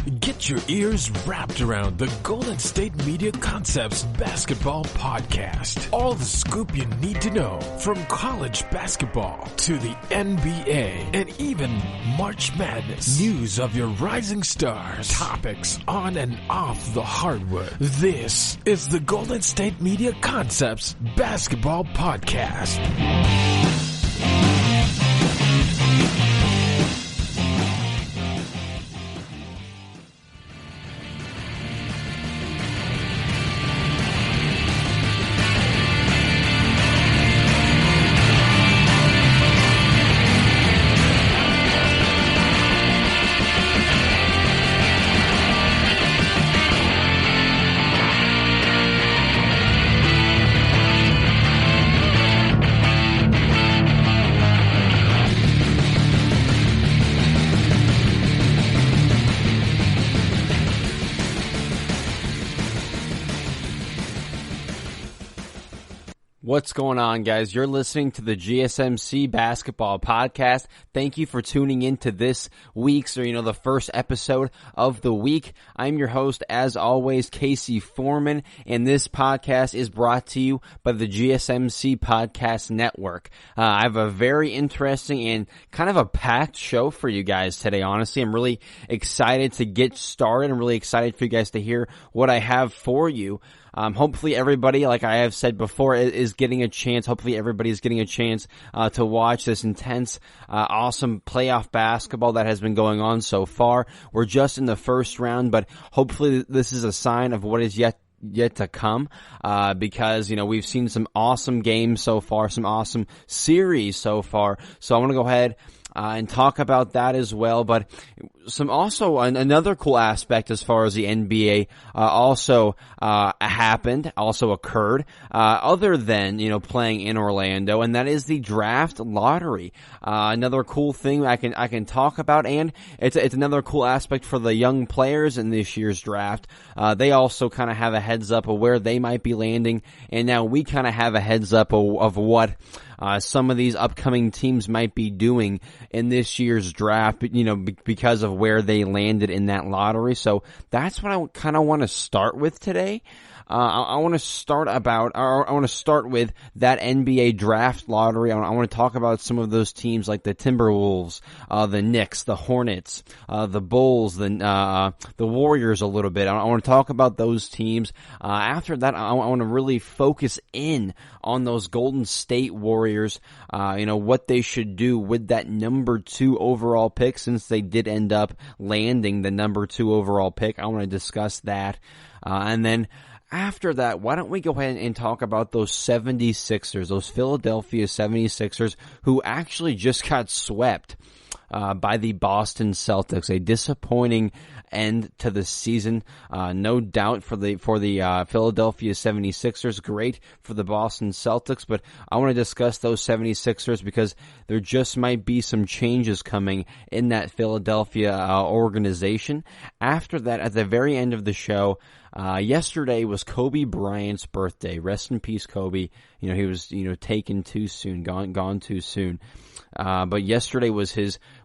Get your ears wrapped around the Golden State Media Concepts Basketball Podcast. All the scoop you need to know from college basketball to the NBA and even March Madness. News of your rising stars. Topics on and off the hardwood. This is the Golden State Media Concepts Basketball Podcast. What's going on, guys? You're listening to the GSMC Basketball Podcast. Thank you for tuning in to this week's, the first episode of the week. I'm your host, as always, Casey Foreman, and this podcast is brought to you by the GSMC Podcast Network. I have a very interesting and kind of a packed show for you guys today, honestly. I'm really excited to get started. I'm really excited for you guys to hear what I have for you. Hopefully everybody, like I have said before, is getting a chance. Hopefully everybody's getting a chance to watch this intense, awesome playoff basketball that has been going on so far. We're just in the first round, but hopefully this is a sign of what is yet to come, because, we've seen some awesome games so far, some awesome series so far. So I want to go ahead and talk about that as well, but another cool aspect as far as the NBA also occurred other than playing in Orlando, and that is the draft lottery. Another cool thing I can talk about, and it's another cool aspect for the young players in this year's draft. They also kind of have a heads up of where they might be landing, and now we kind of have a heads up of what some of these upcoming teams might be doing in this year's draft, because of where they landed in that lottery. So that's what I kind of want to start with today. I want to start with that NBA draft lottery. I want to talk about some of those teams like the Timberwolves, the Knicks, the Hornets, the Bulls, the Warriors a little bit. I want to talk about those teams. After that, I want to really focus in on those Golden State Warriors, what they should do with that number 2 overall pick, since they did end up landing the number 2 overall pick. I want to discuss that. And then after that, why don't we go ahead and talk about those 76ers, those Philadelphia 76ers, who actually just got swept by the Boston Celtics. A disappointing end to the season, no doubt for the Philadelphia 76ers. Great for the Boston Celtics, but I want to discuss those 76ers because there just might be some changes coming in that Philadelphia organization. After that, at the very end of the show, yesterday was Kobe Bryant's birthday. Rest in peace, Kobe. He was, taken too soon, gone too soon. But yesterday was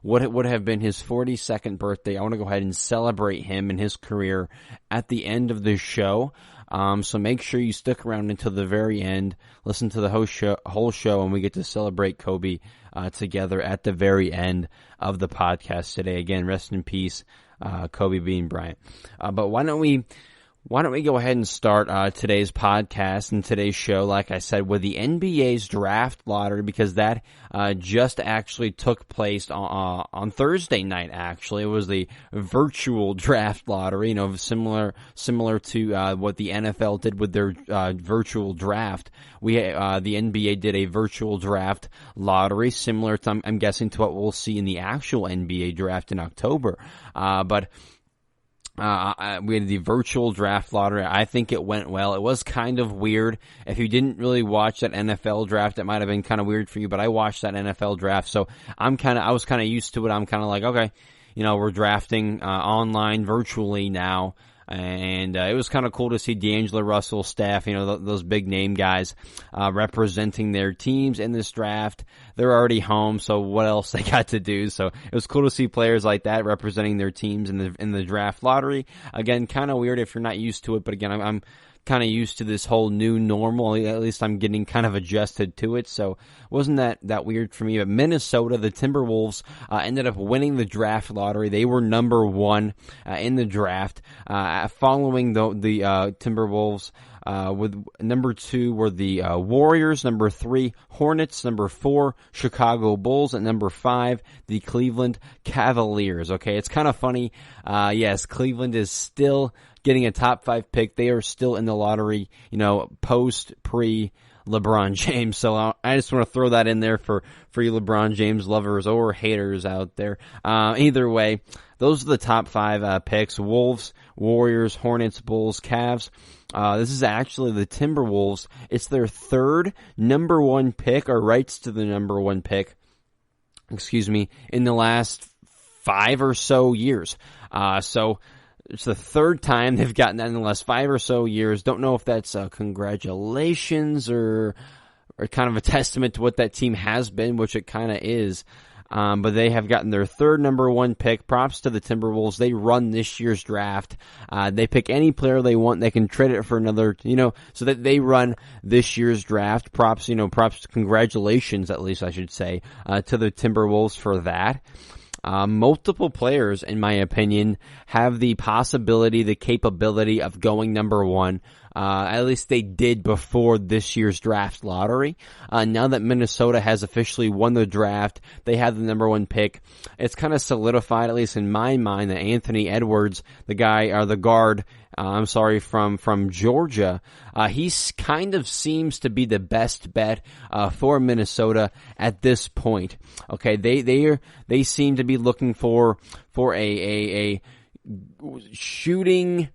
what would have been his 42nd birthday. I want to go ahead and celebrate him and his career at the end of the show. So make sure you stick around until the very end. Listen to the whole show, and we get to celebrate Kobe, together at the very end of the podcast today. Again, rest in peace, Kobe Bean Bryant. But why don't we go ahead and start today's podcast and today's show, like I said, with the NBA's draft lottery, because that just actually took place on Thursday night. Actually, it was the virtual draft lottery, similar to what the NFL did with their virtual draft. The NBA did a virtual draft lottery, similar to, I'm guessing, to what we'll see in the actual NBA draft in October. We had the virtual draft lottery. I think it went well. It was kind of weird. If you didn't really watch that NFL draft, it might have been kind of weird for you, but I watched that NFL draft, so I was kind of used to it. I'm kind of like, okay, we're drafting online virtually now. And it was kind of cool to see D'Angelo Russell's staff, those big name guys, representing their teams in this draft. They're already home, so what else they got to do? So it was cool to see players like that representing their teams in the draft lottery. Again, kind of weird if you're not used to it, but again, I'm kind of used to this whole new normal. At least I'm getting kind of adjusted to it, so it wasn't that weird for me. But Minnesota, the Timberwolves, ended up winning the draft lottery. They were number 1 in the draft, following the Timberwolves. With number 2 were the Warriors, number 3 Hornets, number 4 Chicago Bulls, and number 5 the Cleveland Cavaliers. Okay, it's kind of funny. Yes, Cleveland is still getting a top 5 pick. They are still in the lottery, pre LeBron James. So I just want to throw that in there for you LeBron James lovers or haters out there. Either way, those are the top 5 picks: Wolves, Warriors, Hornets, Bulls, Cavs. This is actually the Timberwolves. It's their 3rd number 1 pick, or rights to the number 1 pick, in the last 5 or so years. So it's the 3rd time they've gotten that in the last 5 or so years. Don't know if that's congratulations or kind of a testament to what that team has been, which it kind of is. But they have gotten their 3rd number 1 pick. Props to the Timberwolves. They run this year's draft. They pick any player they want. They can trade it for another, so that they run this year's draft. Props, congratulations, at least I should say, to the Timberwolves for that. Multiple players, in my opinion, have the possibility, the capability of going number 1. At least they did before this year's draft lottery. Now that Minnesota has officially won the draft, they have the number 1 pick. It's kind of solidified, at least in my mind, that Anthony Edwards, the guard, from Georgia, he kind of seems to be the best bet for Minnesota at this point. Okay, they seem to be looking for a shooting,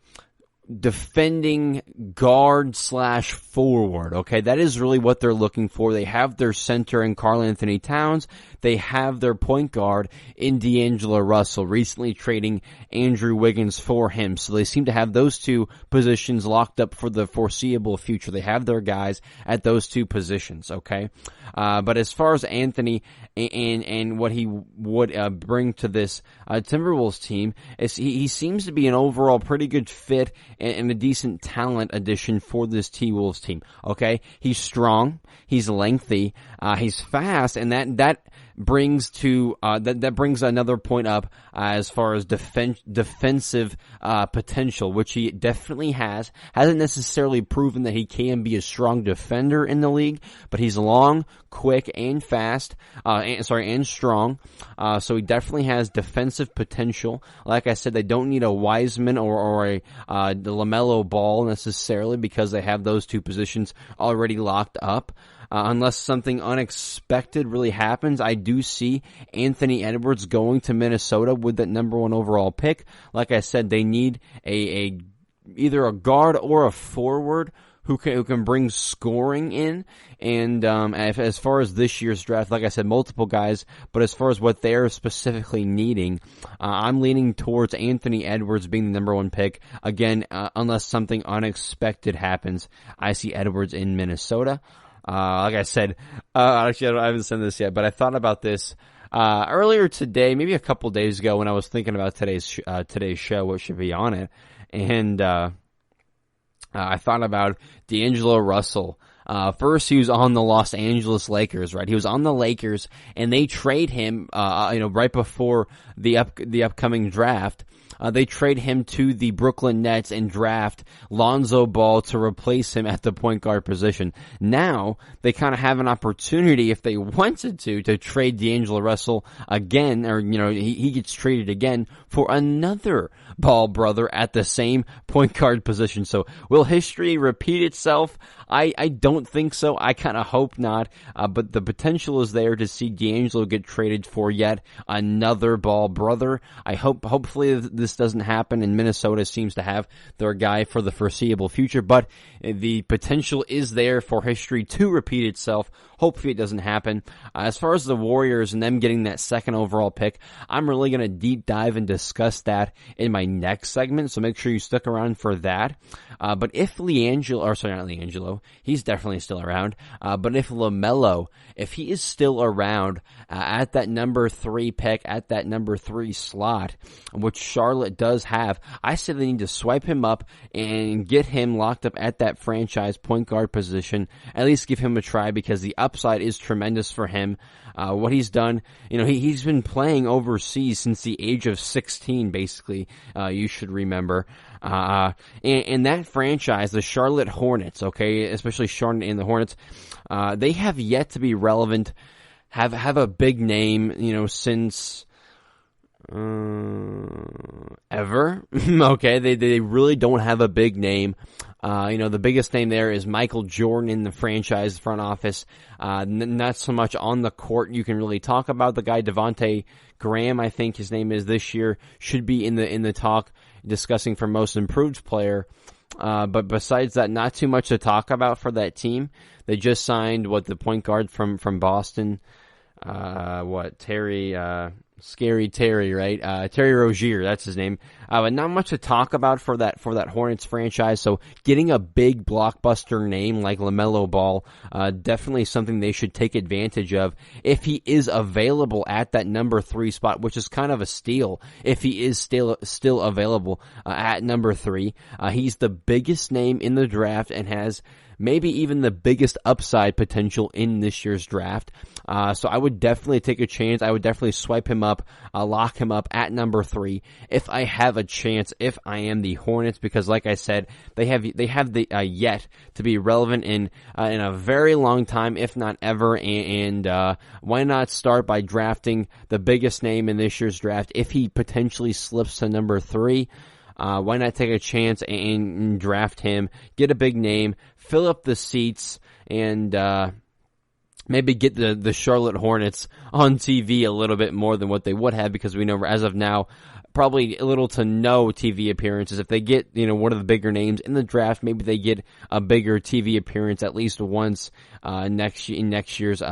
defending guard / forward. Okay, that is really what they're looking for. They have their center in Karl Anthony Towns. They have their point guard in D'Angelo Russell, recently trading Andrew Wiggins for him. So they seem to have those 2 positions locked up for the foreseeable future. They have their guys at those 2 positions, okay? But as far as Anthony and what he would bring to this Timberwolves team, he seems to be an overall pretty good fit and a decent talent addition for this T-Wolves team, okay? He's strong, he's lengthy, he's fast, and that brings to that brings another point up as far as defensive potential, which he definitely has. Hasn't necessarily proven that he can be a strong defender in the league, but he's long, quick, and fast. And strong. So he definitely has defensive potential. Like I said, they don't need a Wiseman or a the LaMelo Ball necessarily, because they have those 2 positions already locked up. Unless something unexpected really happens, I do see Anthony Edwards going to Minnesota with that number 1 overall pick. Like I said, they need either a guard or a forward who can bring scoring in. And as far as this year's draft, like I said, multiple guys, but as far as what they're specifically needing, I'm leaning towards Anthony Edwards being the number 1 pick. Again, unless something unexpected happens, I see Edwards in Minnesota. Like I said, actually I haven't said this yet, but I thought about this earlier today, maybe a couple days ago, when I was thinking about today's show, what should be on it, and I thought about D'Angelo Russell. First, he was on the Los Angeles Lakers, right? He was on the Lakers, and they trade him, right before the upcoming draft. They trade him to the Brooklyn Nets and draft Lonzo Ball to replace him at the point guard position. Now, they kind of have an opportunity, if they wanted to trade D'Angelo Russell again, or, he gets traded again for another Ball brother at the same point guard position. So, will history repeat itself? I don't think so. I kind of hope not. But the potential is there to see D'Angelo get traded for yet another Ball brother. Hopefully this this doesn't happen, and Minnesota seems to have their guy for the foreseeable future, but the potential is there for history to repeat itself. Hopefully it doesn't happen. As far as the Warriors and them getting that second overall pick, I'm really going to deep dive and discuss that in my next segment, so make sure you stick around for that. But if he's definitely still around, but if LaMelo, if he is still around at that number 3 pick, at that number 3 slot, which Charlotte does have, I say they need to swipe him up and get him locked up at that franchise point guard position, at least give him a try, because the upside is tremendous for him. What he's done, he's been playing overseas since the age of 16, basically, you should remember. And that franchise, the Charlotte Hornets, okay, especially Charlotte and the Hornets, they have yet to be relevant, have a big name, since ever. Okay, they really don't have a big name. The biggest name there is Michael Jordan in the franchise front office. Not so much on the court you can really talk about. The guy Devontae Graham, I think his name is this year, should be in the talk discussing for most improved player. But besides that, not too much to talk about for that team. They just signed the point guard from Boston, Scary Terry, right? Terry Rozier, that's his name. But not much to talk about for that Hornets franchise. So getting a big blockbuster name like LaMelo Ball, definitely something they should take advantage of if he is available at that number 3 spot, which is kind of a steal if he is still available at number 3. He's the biggest name in the draft and has maybe even the biggest upside potential in this year's draft. So I would definitely take a chance. I would definitely swipe him up, lock him up at number 3 if I have a chance, if I am the Hornets, because like I said, they have the yet to be relevant in a very long time, if not ever, and why not start by drafting the biggest name in this year's draft if he potentially slips to number 3? Why not take a chance and draft him, get a big name, fill up the seats, and maybe get the Charlotte Hornets on TV a little bit more than what they would have, because we know as of now, probably little to no TV appearances. If they get, one of the bigger names in the draft, maybe they get a bigger TV appearance at least once next year's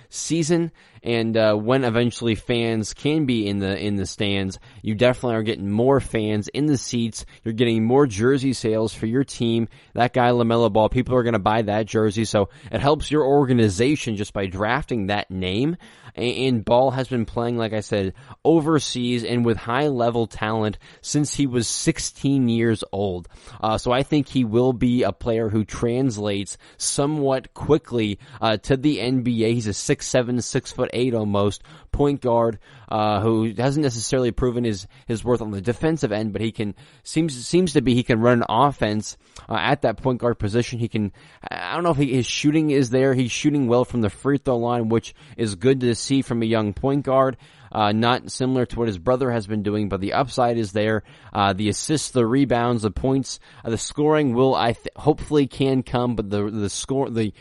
season. And when eventually fans can be in the stands, you definitely are getting more fans in the seats. You're getting more jersey sales for your team. That guy LaMelo Ball, people are going to buy that jersey, so it helps your organization just by drafting that name. And Ball has been playing, like I said, overseas and with high-level talent since he was 16 years old. So I think he will be a player who translates somewhat quickly to the NBA. He's a 6'7", 6'8" almost point guard who hasn't necessarily proven his worth on the defensive end, but he seems to be he can run an offense at that point guard position. He can, I don't know if his shooting is there. He's shooting well from the free throw line, which is good to see from a young point guard. Not similar to what his brother has been doing, but the upside is there. The assists, the rebounds, the points, the scoring will, hopefully can come, but the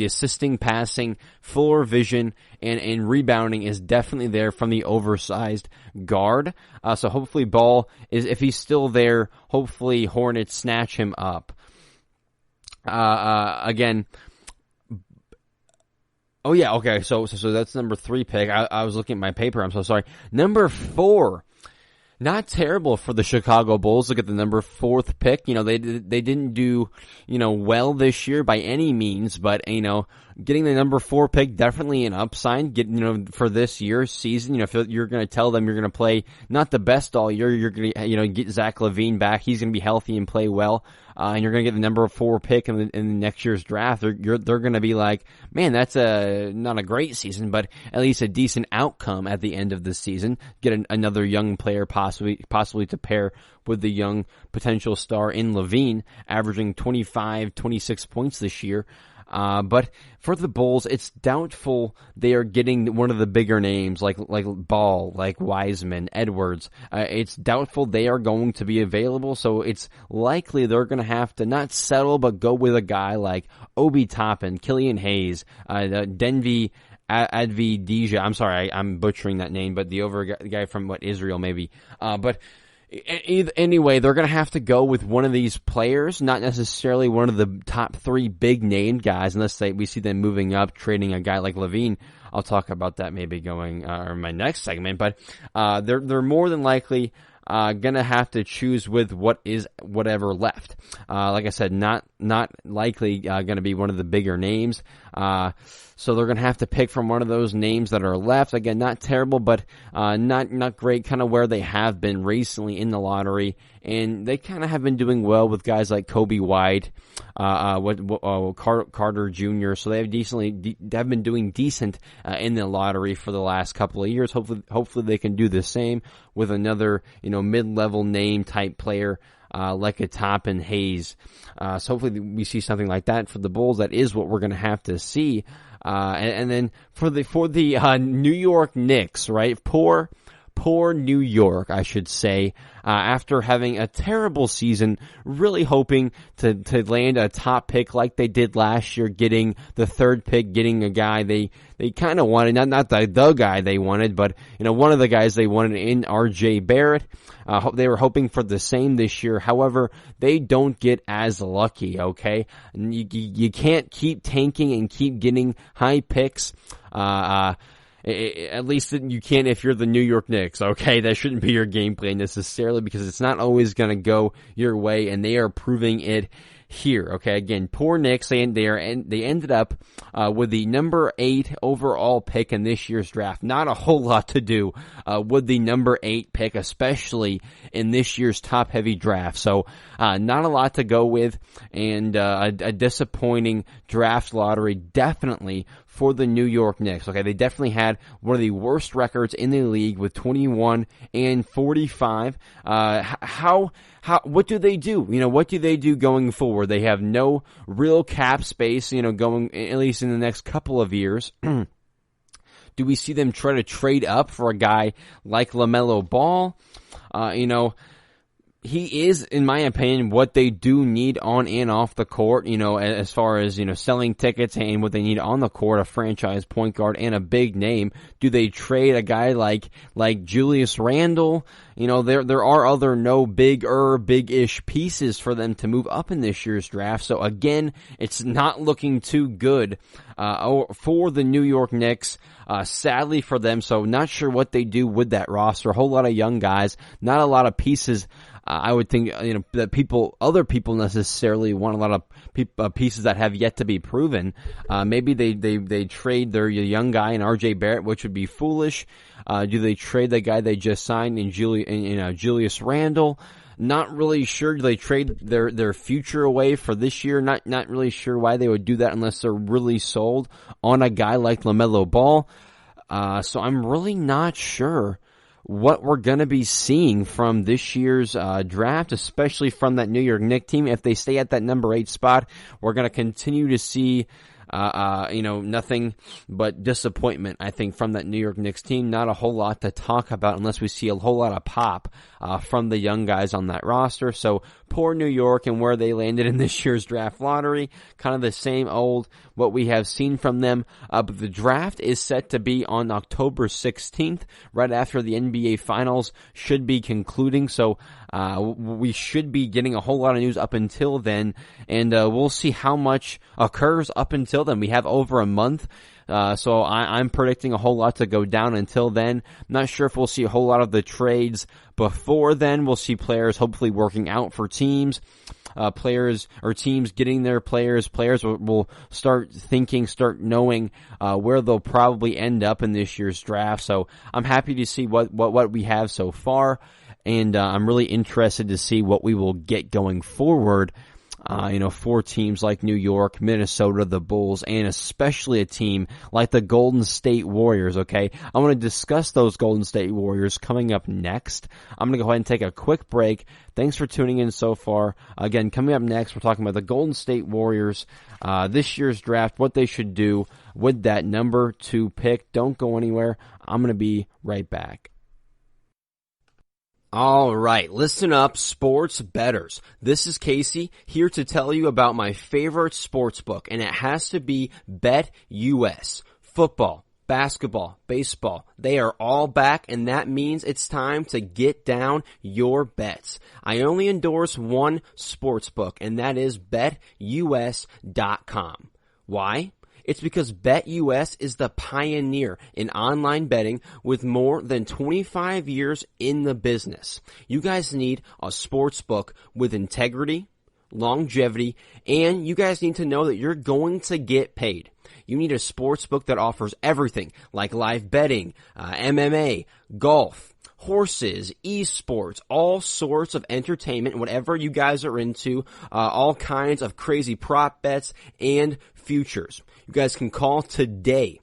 assisting, passing, floor vision, and rebounding is definitely there from the oversized guard. So hopefully Ball if he's still there, hopefully Hornets snatch him up. Again, oh yeah, okay, so that's number 3 pick. I was looking at my paper, I'm so sorry. Number 4, not terrible for the Chicago Bulls. Look at the number 4th pick. They didn't do, well this year by any means, but, getting the number 4 pick, definitely an upside. For this year's season, if you're going to tell them you're going to play not the best all year, you're going to, get Zach LaVine back. He's going to be healthy and play well. And you're going to get the number 4 pick in the next year's draft. They're going to be like, man, that's not a great season, but at least a decent outcome at the end of the season. Get another young player possibly to pair with the young potential star in LaVine, averaging 25, 26 points this year. But for the Bulls, it's doubtful they are getting one of the bigger names like Ball, like Wiseman, Edwards. It's doubtful they are going to be available, so it's likely they're going to have to not settle, but go with a guy like Obi Toppin, Killian Hayes, Denvi Advidija. I'm sorry, I'm butchering that name, but the guy from Israel maybe. But Anyway, they're going to have to go with one of these players, not necessarily one of the top 3 big name guys, unless we see them moving up, trading a guy like Levine. I'll talk about that maybe going in my next segment, but they're more than likely gonna have to choose with whatever left. Like I said, not likely gonna be one of the bigger names. So they're gonna have to pick from one of those names that are left. Again, not terrible, but not great. Kind of where they have been recently in the lottery, and they kind of have been doing well with guys like Kobe Bryant, Carter Jr. So they have been doing decent in the lottery for the last couple of years. Hopefully they can do the same with another mid-level name type player like a Toppin Hayes. So hopefully we see something like that for the Bulls. That is what we're going to have to see. And then for the New York Knicks, right? Poor New York, I should say, after having a terrible season, really hoping to land a top pick like they did last year, getting the 3rd pick, getting a guy they kind of wanted, not the guy they wanted, but one of the guys they wanted in R.J. Barrett. They were hoping for the same this year. However, they don't get as lucky, okay? You can't keep tanking and keep getting high picks. At least you can if you're the New York Knicks, okay? That shouldn't be your game plan necessarily, because it's not always going to go your way, and they are proving it here, okay? Again, poor Knicks, they ended up with the number 8 overall pick in this year's draft. Not a whole lot to do with the number 8 pick, especially in this year's top-heavy draft. So not a lot to go with, and a disappointing draft lottery definitely for the New York Knicks. Okay, they definitely had one of the worst records in the league with 21-45. What do they do? What do they do going forward? They have no real cap space, going at least in the next couple of years. Do we see them try to trade up for a guy like LaMelo Ball? He is, in my opinion, what they do need on and off the court, as far as, selling tickets and what they need on the court, a franchise point guard and a big name. Do they trade a guy like Julius Randle? There are other big-ish pieces for them to move up in this year's draft. So again, it's not looking too good, for the New York Knicks, sadly for them. So not sure what they do with that roster. A whole lot of young guys, not a lot of pieces. I would think, that other people necessarily want a lot of pieces that have yet to be proven. Maybe they trade their young guy in R.J. Barrett, which would be foolish. Do they trade the guy they just signed in Julius Randle? Not really sure. Do they trade their future away for this year? Not really sure why they would do that unless they're really sold on a guy like LaMelo Ball. So I'm really not sure what we're going to be seeing from this year's draft, especially from that New York Knicks team. If they stay at that number 8 spot, we're going to continue to see nothing but disappointment, I think, from that New York Knicks team. Not a whole lot to talk about unless we see a whole lot of pop from the young guys on that roster. So poor New York and where they landed in this year's draft lottery. Kind of the same old what we have seen from them. But the draft is set to be on October 16th, right after the NBA Finals should be concluding. So we should be getting a whole lot of news up until then, and we'll see how much occurs up until then. We have over a month. So I'm predicting a whole lot to go down until then. Not sure if we'll see a whole lot of the trades before then. We'll see players hopefully working out for teams. Players or teams getting their players. Players will start knowing where they'll probably end up in this year's draft. So I'm happy to see what we have so far, and I'm really interested to see what we will get going forward. For teams like New York, Minnesota, the Bulls, and especially a team like the Golden State Warriors, okay? I want to discuss those Golden State Warriors coming up next. I'm going to go ahead and take a quick break. Thanks for tuning in so far. Again, coming up next, we're talking about the Golden State Warriors, this year's draft, what they should do with that number 2 pick. Don't go anywhere. I'm going to be right back. All right, listen up, sports bettors. This is Casey here to tell you about my favorite sports book, and it has to be BetUS. Football, basketball, baseball, they are all back, and that means it's time to get down your bets. I only endorse one sportsbook, and that is BetUS.com. Why? It's because BetUS is the pioneer in online betting with more than 25 years in the business. You guys need a sportsbook with integrity, longevity, and you guys need to know that you're going to get paid. You need a sportsbook that offers everything like live betting, MMA, golf, horses, esports, all sorts of entertainment, whatever you guys are into, all kinds of crazy prop bets and futures. You guys can call today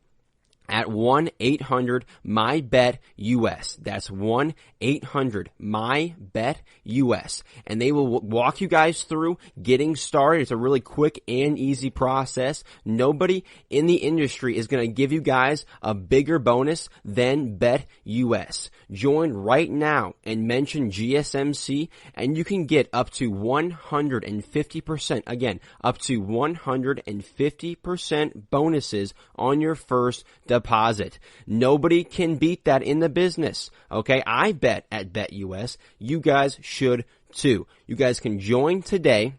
at 1-800-MY-BET-US. That's 1-800-MY-BET-US. And they will walk you guys through getting started. It's a really quick and easy process. Nobody in the industry is going to give you guys a bigger bonus than BetUS. Join right now and mention GSMC, and you can get up to 150%. Again, up to 150% bonuses on your first deposit. Nobody can beat that in the business. Okay, I bet at BetUS. You guys should too. You guys can join today.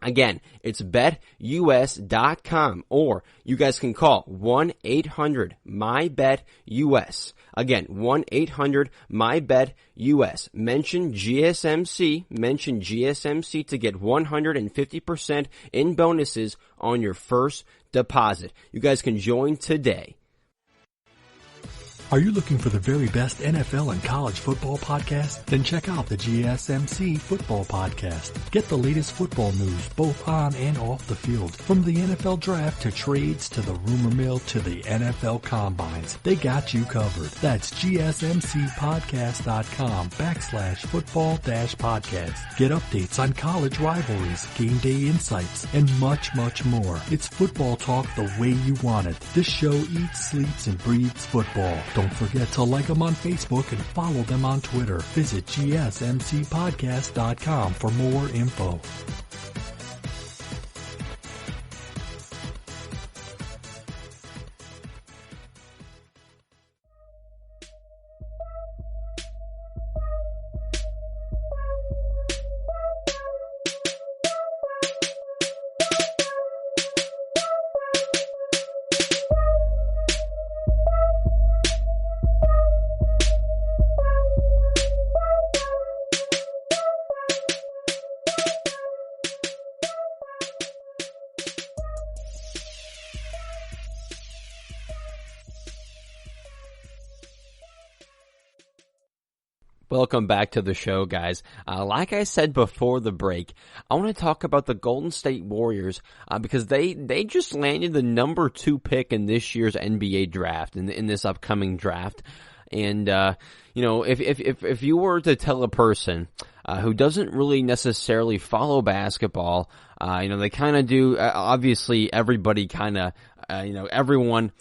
Again, it's BetUS.com, or you guys can call 1-800-MY-BET-US. Again, 1-800-MY-BET-US. Mention GSMC to get 150% in bonuses on your first deposit. You guys can join today. Are you looking for the very best NFL and college football podcast? Then check out the GSMC Football Podcast. Get the latest football news both on and off the field. From the NFL Draft to trades to the rumor mill to the NFL Combines, they got you covered. That's GSMCpodcast.com/football-podcast. Get updates on college rivalries, game day insights, and much, much more. It's football talk the way you want it. This show eats, sleeps, and breathes football. Don't forget to like them on Facebook and follow them on Twitter. Visit GSMCpodcast.com for more info. Welcome back to the show, guys. Like I said before the break, I want to talk about the Golden State Warriors because they just landed the number 2 pick in this year's NBA draft, in this upcoming draft. And if you were to tell a person who doesn't really necessarily follow basketball, they kind of do. Obviously, everybody kind of, everyone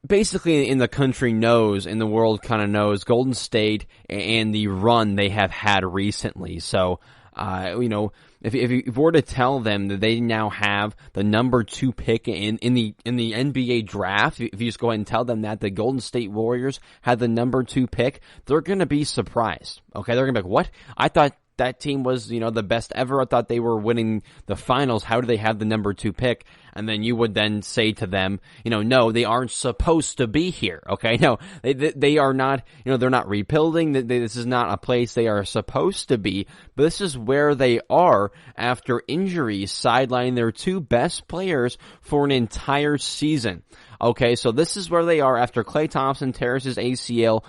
basically in the country knows, in the world kind of knows Golden State and the run they have had recently. So, if you were to tell them that they now have the number 2 pick in the NBA draft, if you just go ahead and tell them that the Golden State Warriors had the number 2 pick, they're going to be surprised. Okay, they're going to be like, what? I thought that team was, the best ever. I thought they were winning the finals. How do they have the number 2 pick? And then you would then say to them, no, they aren't supposed to be here. Okay, no, they are not. They're not rebuilding. This is not a place they are supposed to be. But this is where they are after injuries sidelining their 2 best players for an entire season. Okay, so this is where they are after Klay Thompson tears his ACL.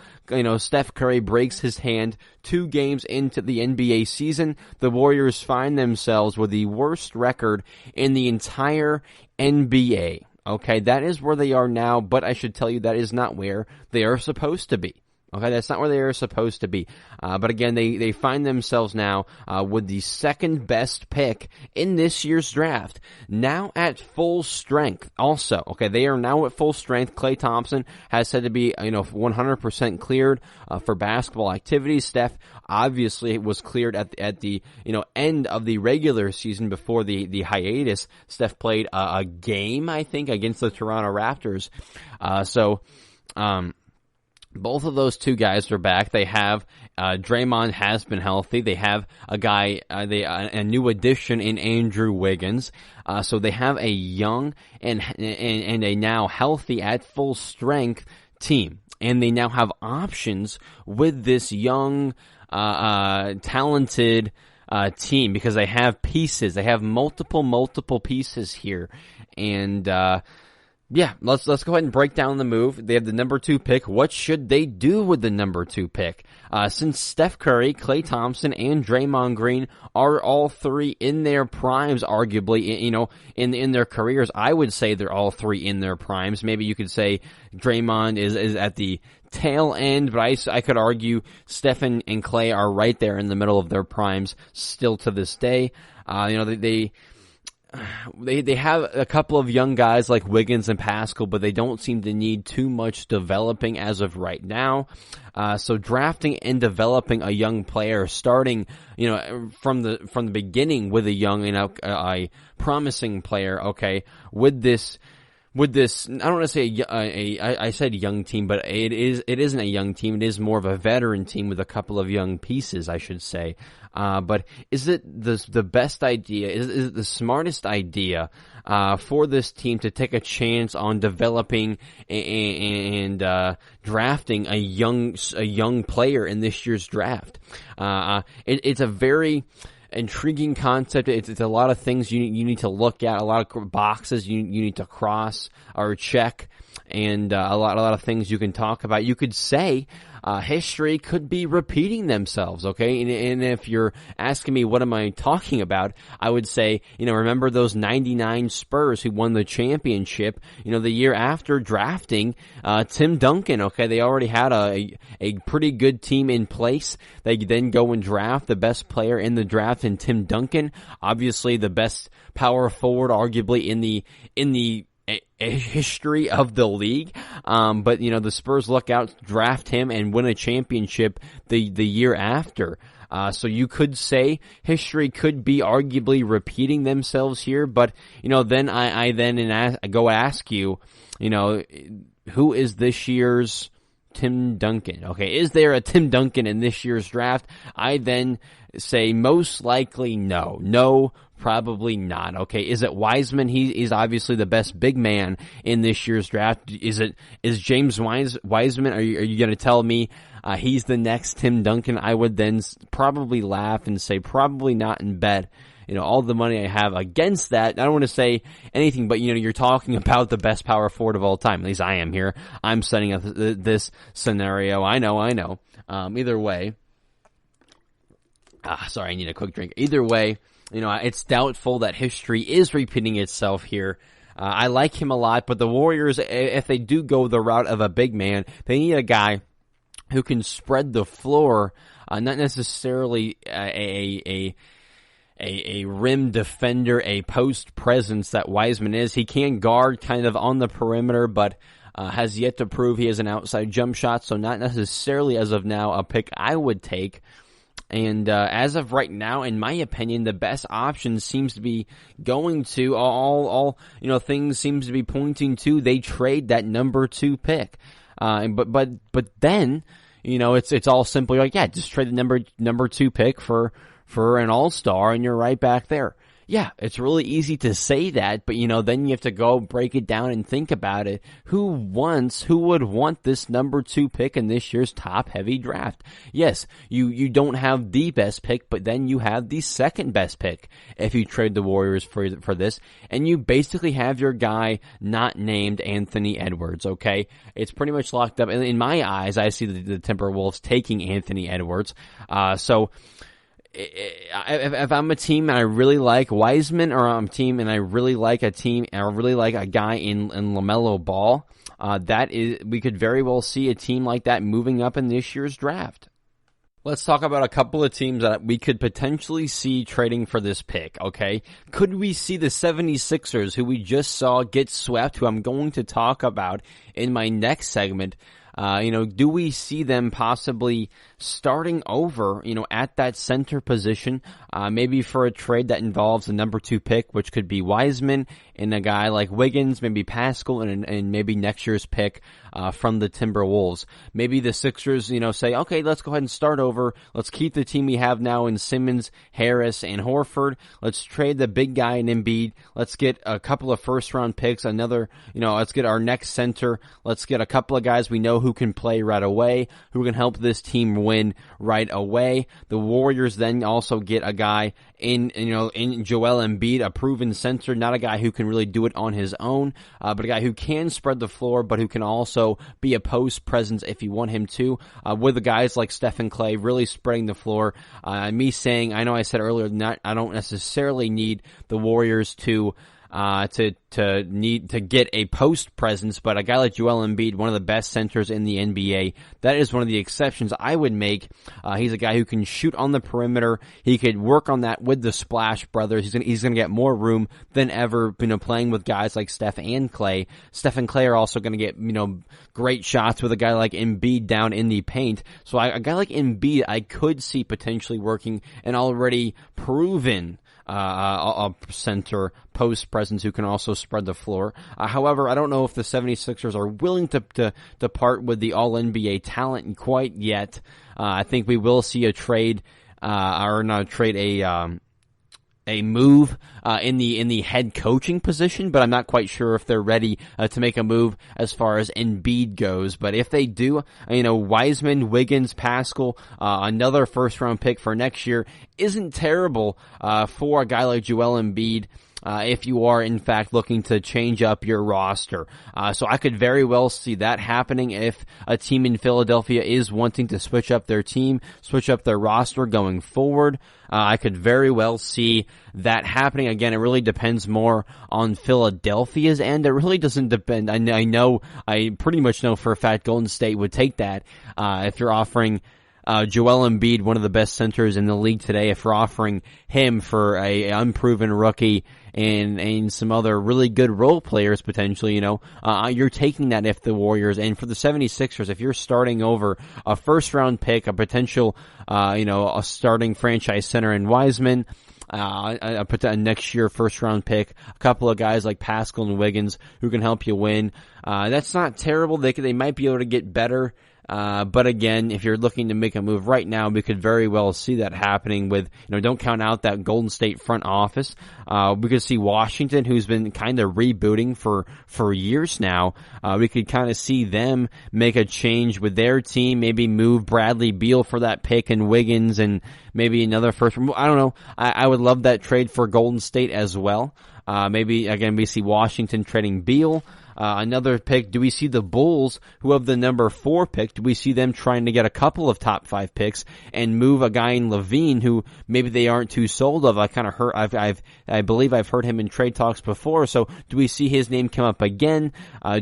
Steph Curry breaks his hand 2 games into the NBA season. The Warriors find themselves with the worst record in the entire NBA. Okay, that is where they are now, but I should tell you that is not where they are supposed to be. Okay, that's not where they are supposed to be. But again, they find themselves now with the second best pick in this year's draft. Now at full strength also. Okay, they are now at full strength. Klay Thompson has said to be, 100% cleared for basketball activities. Steph obviously was cleared at the end of the regular season before the hiatus. Steph played a game, I think, against the Toronto Raptors. Both of those two guys are back. They have Draymond has been healthy. They have a new addition in Andrew Wiggins. So they have a young and a now healthy at full strength team, and they now have options with this young, talented team because they have pieces. They have multiple pieces here, and yeah, let's go ahead and break down the move. They have the number 2 pick. What should they do with the number 2 pick? Since Steph Curry, Klay Thompson, and Draymond Green are all three in their primes, arguably, in their careers, I would say they're all three in their primes. Maybe you could say Draymond is at the tail end, but I could argue Steph and Klay are right there in the middle of their primes still to this day. They have a couple of young guys like Wiggins and Pascal, but they don't seem to need too much developing as of right now. So drafting and developing a young player, starting, from the beginning with a young, a promising player, okay, with this, I don't want to say I said young team, but it isn't a young team. It is more of a veteran team with a couple of young pieces, I should say. But is it the best idea? Is it the smartest idea for this team to take a chance on developing and drafting a young player in this year's draft? It's a very intriguing concept. It's a lot of things you need to look at, a lot of boxes you need to cross or check, and a lot of things you can talk about. You could say history could be repeating themselves, okay? And if you're asking me what am I talking about, I would say, remember those 99 Spurs who won the championship, the year after drafting Tim Duncan, okay? They already had a pretty good team in place. They then go and draft the best player in the draft in Tim Duncan, obviously the best power forward arguably in the history of the league. But the Spurs look out, draft him, and win a championship the year after. So you could say history could be arguably repeating themselves here, but then I go ask you, who is this year's Tim Duncan? Okay, is there a Tim Duncan in this year's draft? I then say most likely no. No, probably not. Okay, is it Wiseman? He's obviously the best big man in this year's draft. Is James Wiseman? Are you going to tell me he's the next Tim Duncan? I would then probably laugh and say probably not, and bet all the money I have against that. I don't want to say anything, but you're talking about the best power forward of all time. At least I am here. I'm setting up this scenario. I know. Either way, sorry, I need a quick drink. Either way, it's doubtful that history is repeating itself here. I like him a lot, but the Warriors, if they do go the route of a big man, they need a guy who can spread the floor, not necessarily a rim defender, a post presence that Wiseman is. He can guard kind of on the perimeter, but has yet to prove he has an outside jump shot, so not necessarily as of now a pick I would take. And as of right now, in my opinion, the best option seems to be going to all things seems to be pointing to they trade that number 2 pick. But then it's all simply like, yeah, just trade the number 2 pick for an all-star, and you're right back there. Yeah, it's really easy to say that, but then you have to go break it down and think about it. Who would want this number 2 pick in this year's top-heavy draft? Yes, you don't have the best pick, but then you have the second best pick if you trade the Warriors for this, and you basically have your guy not named Anthony Edwards, okay? It's pretty much locked up. In my eyes, I see the Timberwolves taking Anthony Edwards. So if I'm a team and I really like Wiseman, or I'm a team and I really like a guy in LaMelo Ball, we could very well see a team like that moving up in this year's draft. Let's talk about a couple of teams that we could potentially see trading for this pick, okay? Could we see the 76ers, who we just saw get swept, who I'm going to talk about in my next segment? Do we see them possibly starting over, at that center position, maybe for a trade that involves the number 2 pick, which could be Wiseman, and a guy like Wiggins, maybe Pascal, and maybe next year's pick, from the Timberwolves. Maybe the Sixers, say, okay, let's go ahead and start over. Let's keep the team we have now in Simmons, Harris, and Horford. Let's trade the big guy in Embiid. Let's get a couple of first round picks, let's get our next center. Let's get a couple of guys we know who can play right away, who can help this team win right away. The Warriors then also get a guy in Joel Embiid, a proven center, not a guy who can really do it on his own, but a guy who can spread the floor, but who can also be a post presence if you want him to, with the guys like Stephen Clay really spreading the floor. I know I said earlier, I don't necessarily need the Warriors to get a post presence, but a guy like Joel Embiid, one of the best centers in the NBA, that is one of the exceptions I would make. He's a guy who can shoot on the perimeter. He could work on that with the Splash Brothers. He's gonna get more room than ever, playing with guys like Steph and Clay. Steph and Clay are also gonna get, great shots with a guy like Embiid down in the paint. So a guy like Embiid, I could see potentially working an already proven a center post presence who can also spread the floor. However, I don't know if the 76ers are willing to part with the All-NBA talent quite yet. I think we will see a move in the head coaching position, but I'm not quite sure if they're ready to make a move as far as Embiid goes. But if they do, Wiseman, Wiggins, Pascal, another first round pick for next year isn't terrible for a guy like Joel Embiid. If you are in fact looking to change up your roster. So I could very well see that happening if a team in Philadelphia is wanting to switch up their team, switch up their roster going forward. I could very well see that happening. Again, it really depends more on Philadelphia's end. It really doesn't depend. I pretty much know for a fact Golden State would take that. If you're offering Joel Embiid, one of the best centers in the league today, if you're offering him for a unproven rookie and some other really good role players potentially, you're taking that if the Warriors. And for the 76ers, if you're starting over a first round pick, a potential, a starting franchise center in Wiseman, a next year first round pick, a couple of guys like Pascal and Wiggins who can help you win, that's not terrible. They might be able to get better. But again, if you're looking to make a move right now, we could very well see that happening with, don't count out that Golden State front office. We could see Washington, who's been kind of rebooting for years now. We could kind of see them make a change with their team, maybe move Bradley Beal for that pick and Wiggins and maybe another first. I don't know. I would love that trade for Golden State as well. Maybe again, we see Washington trading Beal. Another pick, do we see the Bulls, who have the number 4 pick, do we see them trying to get a couple of top 5 picks and move a guy in Levine who maybe they aren't too sold of? I believe I've heard him in trade talks before, so do we see his name come up again?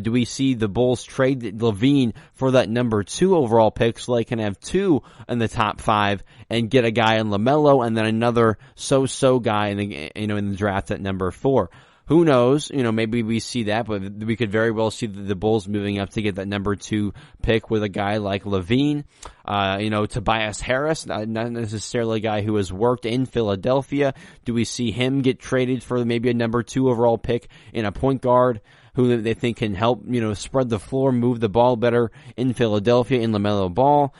Do we see the Bulls trade Levine for that number 2 overall pick so they can have 2 in the top 5 and get a guy in LaMelo and then another so-so guy in the draft at number 4? Who knows? Maybe we see that, but we could very well see the Bulls moving up to get that number 2 pick with a guy like Levine. Tobias Harris, not necessarily a guy who has worked in Philadelphia. Do we see him get traded for maybe a number 2 overall pick in a point guard who they think can help, spread the floor, move the ball better in Philadelphia in LaMelo Ball?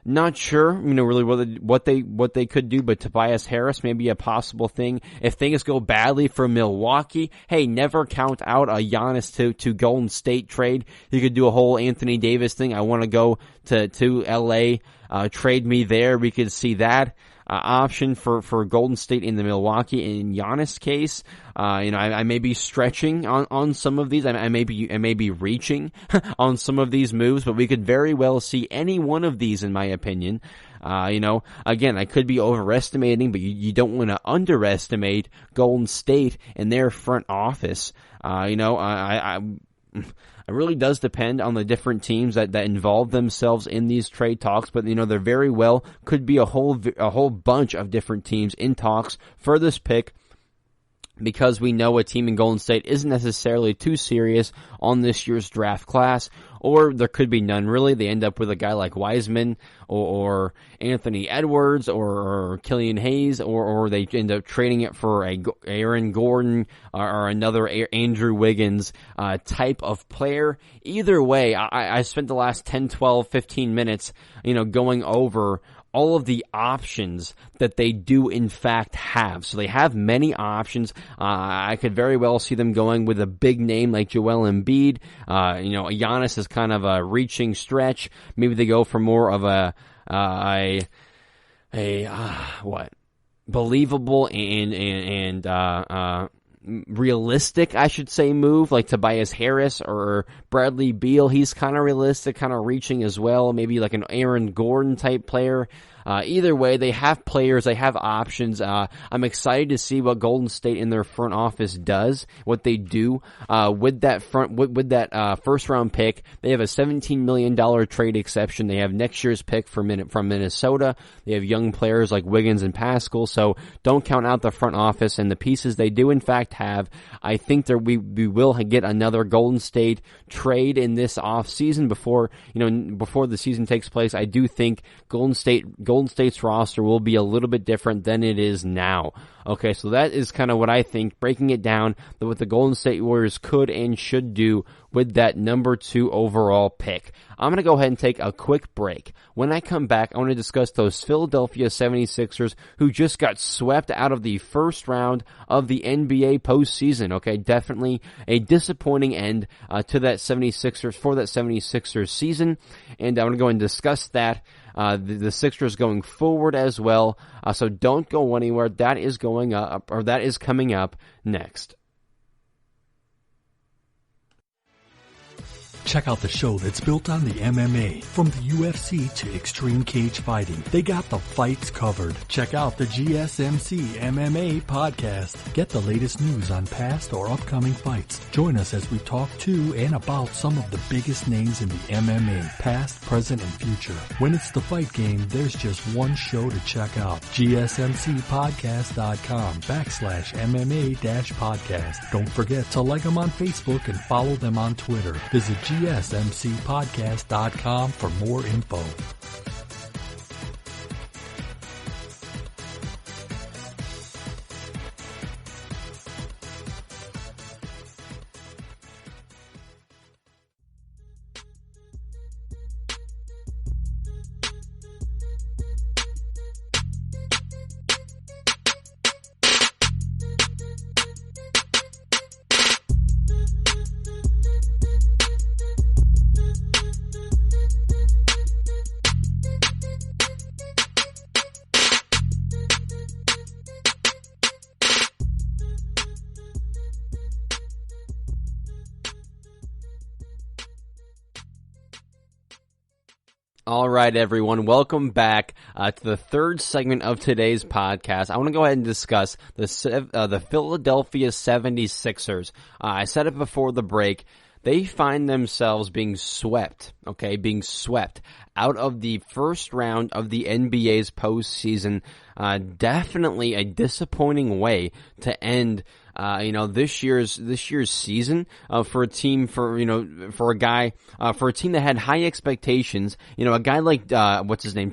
Not sure, really what they could do, but Tobias Harris may be a possible thing. If things go badly for Milwaukee, hey, never count out a Giannis to Golden State trade. You could do a whole Anthony Davis thing. I want to go to LA, trade me there. We could see that option for Golden State in the Milwaukee and Giannis case. I may be stretching on some of these. I may be reaching on some of these moves, but we could very well see any one of these, in my opinion. Again, I could be overestimating, but you don't want to underestimate Golden State and their front office. It really does depend on the different teams that involve themselves in these trade talks, but there very well could be a whole bunch of different teams in talks for this pick, because we know a team in Golden State isn't necessarily too serious on this year's draft class, or there could be none really. They end up with a guy like Wiseman or Anthony Edwards or Killian Hayes, or they end up trading it for a Aaron Gordon or another Andrew Wiggins type of player. Either way, I spent the last 10, 12, 15 minutes, going over all of the options that they do in fact have. So they have many options. I could very well see them going with a big name like Joel Embiid. Giannis is kind of a reaching stretch. Maybe they go for more of a believable and realistic, I should say, move, like Tobias Harris or Bradley Beal. He's kind of realistic, kind of reaching as well. Maybe like an Aaron Gordon type player. Either way, they have players, they have options. I'm excited to see what Golden State in their front office does, what they do with that first round pick. They have a $17 million trade exception. They have next year's pick from Minnesota. They have young players like Wiggins and Pascal, so don't count out the front office and the pieces they do in fact have. I think we will get another Golden State trade in this off season before the season takes place. I do think Golden State's roster will be a little bit different than it is now. Okay, so that is kind of what I think, breaking it down, what the Golden State Warriors could and should do with that number 2 overall pick. I'm going to go ahead and take a quick break. When I come back, I want to discuss those Philadelphia 76ers who just got swept out of the first round of the NBA postseason. Okay, definitely a disappointing end to that 76ers season, and I'm going to go and discuss that. The Sixers going forward as well. So don't go anywhere. That is coming up next. Check out the show that's built on the MMA. From the UFC to extreme cage fighting, they got the fights covered. Check out the GSMC MMA podcast. Get the latest news on past or upcoming fights. Join us as we talk to and about some of the biggest names in the MMA, past, present, and future. When it's the fight game, there's just one show to check out. GSMCpodcast.com/MMA-podcast. Don't forget to like them on Facebook and follow them on Twitter. Visit GSMCpodcast.com for more info. All right, everyone. Welcome back to the third segment of today's podcast. I want to go ahead and discuss the Philadelphia 76ers. I said it before the break. They find themselves being swept out of the first round of the NBA's postseason. Definitely a disappointing way to end this year's season for a team for a team that had high expectations. A guy like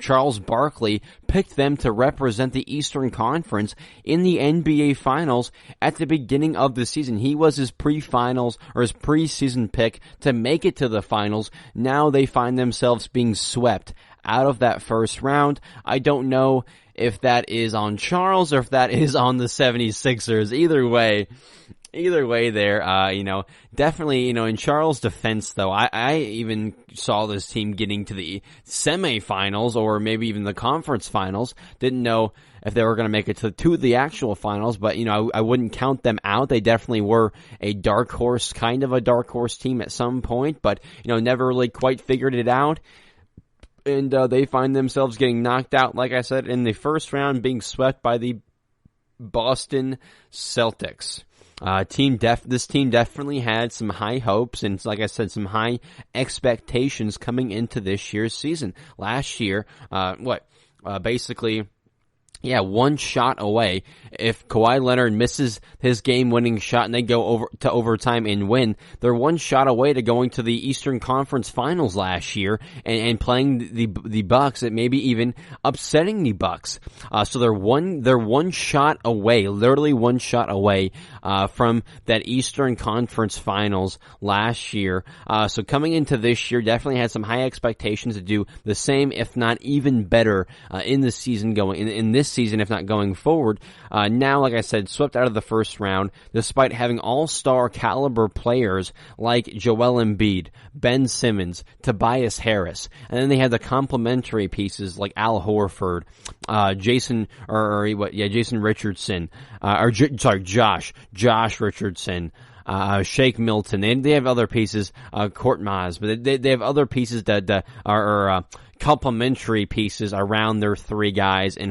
Charles Barkley picked them to represent the Eastern Conference in the NBA Finals at the beginning of the season. He was his pre-finals or his preseason pick to make it to the finals. Now they find themselves being swept out of that first round. I don't know if that is on Charles or if that is on the 76ers. Either way there, definitely, in Charles' defense though, I even saw this team getting to the semifinals or maybe even the conference finals. Didn't know if they were going to make it to the actual finals, but, I wouldn't count them out. They definitely were a dark horse team at some point, but, never really quite figured it out. And they find themselves getting knocked out, like I said, in the first round, being swept by the Boston Celtics. This team definitely had some high hopes and, like I said, some high expectations coming into this year's season. Last year, basically, one shot away. If Kawhi Leonard misses his game-winning shot and they go over to overtime and win, they're one shot away to going to the Eastern Conference Finals last year and playing the Bucks, and maybe even upsetting the Bucks. So they're one shot away, literally one shot away from that Eastern Conference Finals last year. So coming into this year, definitely had some high expectations to do the same, if not even better, in the season in this season, if not going forward. Now, like I said, swept out of the first round, despite having all-star caliber players like Joel Embiid, Ben Simmons, Tobias Harris, and then they had the complementary pieces like Al Horford, Jason Richardson, Josh Richardson, Shake Milton. They have other pieces, Court Maz, but they have other pieces that are complementary pieces around their three guys in